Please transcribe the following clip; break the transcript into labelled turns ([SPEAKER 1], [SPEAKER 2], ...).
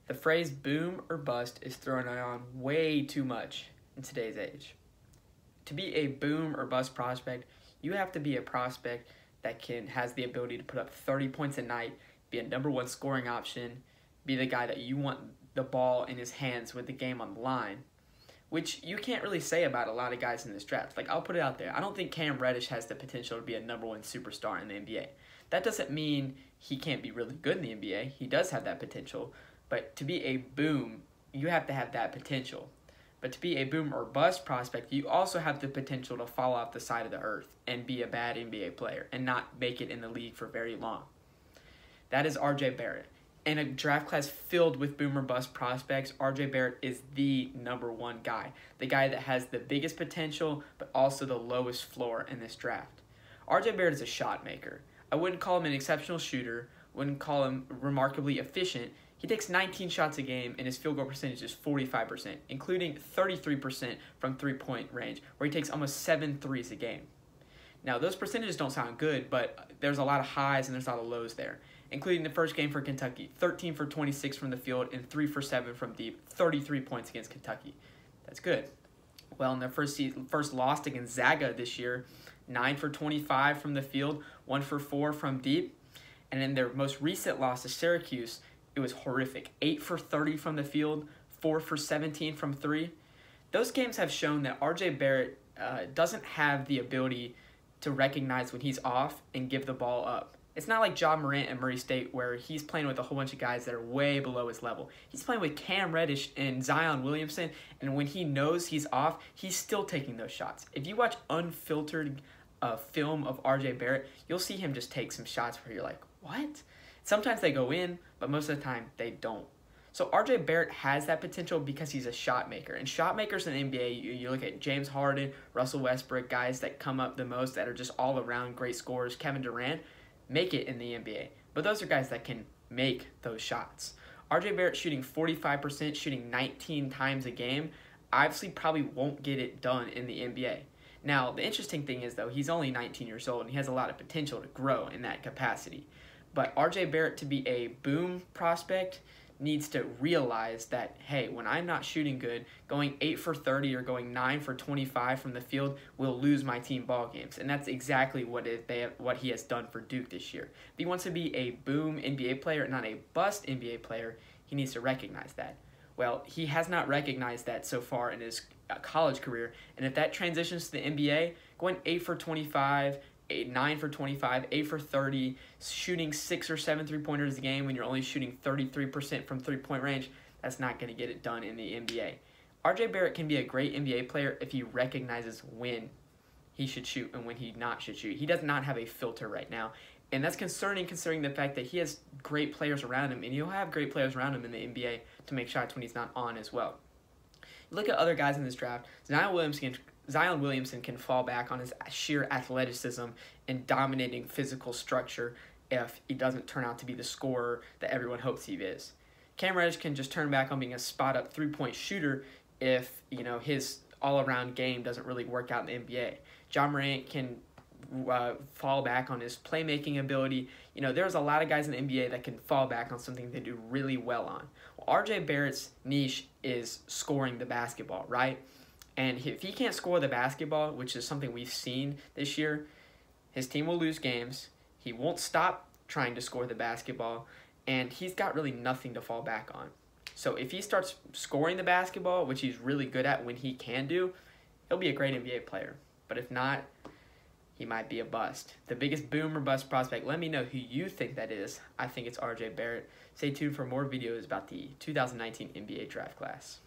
[SPEAKER 1] The phrase boom or bust is thrown around way too much in today's age. To be a boom or bust prospect, you have to be a prospect that has the ability to put up 30 points a night, be a #1 scoring option, be the guy that you want the ball in his hands with the game on the line, which you can't really say about a lot of guys in this draft. Like, I'll put it out there. I don't think Cam Reddish has the potential to be a #1 superstar in the NBA. That doesn't mean he can't be really good in the NBA. He does have that potential. But to be a boom, you have to have that potential. But to be a boom or bust prospect, you also have the potential to fall off the side of the earth and be a bad NBA player and not make it in the league for very long. That is RJ Barrett. In a draft class filled with boom or bust prospects, RJ Barrett is the #1 guy. The guy that has the biggest potential, but also the lowest floor in this draft. RJ Barrett is a shot maker. I wouldn't call him an exceptional shooter, wouldn't call him remarkably efficient. He takes 19 shots a game, and his field goal percentage is 45%, including 33% from three-point range, where he takes almost 7 threes a game. Now, those percentages don't sound good, but there's a lot of highs and there's a lot of lows there, including the first game for Kentucky, 13 for 26 from the field and 3 for 7 from deep, 33 points against Kentucky. That's good. Well, in their first loss to Gonzaga this year, 9 for 25 from the field, 1 for 4 from deep. And in their most recent loss to Syracuse, it was horrific. 8 for 30 from the field, 4 for 17 from 3. Those games have shown that RJ Barrett doesn't have the ability to recognize when he's off and give the ball up. It's not like Ja Morant at Murray State where he's playing with a whole bunch of guys that are way below his level. He's playing with Cam Reddish and Zion Williamson, and when he knows he's off, he's still taking those shots. If you watch unfiltered film of RJ Barrett, you'll see him just take some shots where you're like, what? Sometimes they go in, but most of the time they don't. So RJ Barrett has that potential because he's a shot maker. And shot makers in the NBA, you look at James Harden, Russell Westbrook, guys that come up the most that are just all around great scorers, Kevin Durant, make it in the NBA. But those are guys that can make those shots. RJ Barrett shooting 45%, shooting 19 times a game, obviously probably won't get it done in the NBA. Now, the interesting thing is, though, he's only 19 years old and he has a lot of potential to grow in that capacity. But RJ Barrett, to be a boom prospect, needs to realize that, hey, when I'm not shooting good, going 8 for 30 or going 9 for 25 from the field will lose my team ball games. And that's exactly what he has done for Duke this year. If he wants to be a boom NBA player, not a bust NBA player, he needs to recognize that. Well, he has not recognized that so far in his college career. And if that transitions to the NBA, going 8 for 25, 9 for 25, 8 for 30, shooting 6 or 7 three-pointers a game when you're only shooting 33% from three-point range, that's not going to get it done in the NBA. RJ Barrett can be a great NBA player if he recognizes when he should shoot and when he not should shoot. He does not have a filter right now, and that's concerning considering the fact that he has great players around him, and he'll have great players around him in the NBA to make shots when he's not on as well. Look at other guys in this draft. Zion Williamson can fall back on his sheer athleticism and dominating physical structure if he doesn't turn out to be the scorer that everyone hopes he is. Cam Reddish can just turn back on being a spot-up three-point shooter if his all-around game doesn't really work out in the NBA. Ja Morant can fall back on his playmaking ability. There's a lot of guys in the NBA that can fall back on something they do really well on. Well, RJ Barrett's niche is scoring the basketball, right? And if he can't score the basketball, which is something we've seen this year, his team will lose games. He won't stop trying to score the basketball, and he's got really nothing to fall back on. So if he starts scoring the basketball, which he's really good at when he can do, he'll be a great NBA player. But if not, he might be a bust. The biggest boom or bust prospect, let me know who you think that is. I think it's RJ Barrett. Stay tuned for more videos about the 2019 NBA draft class.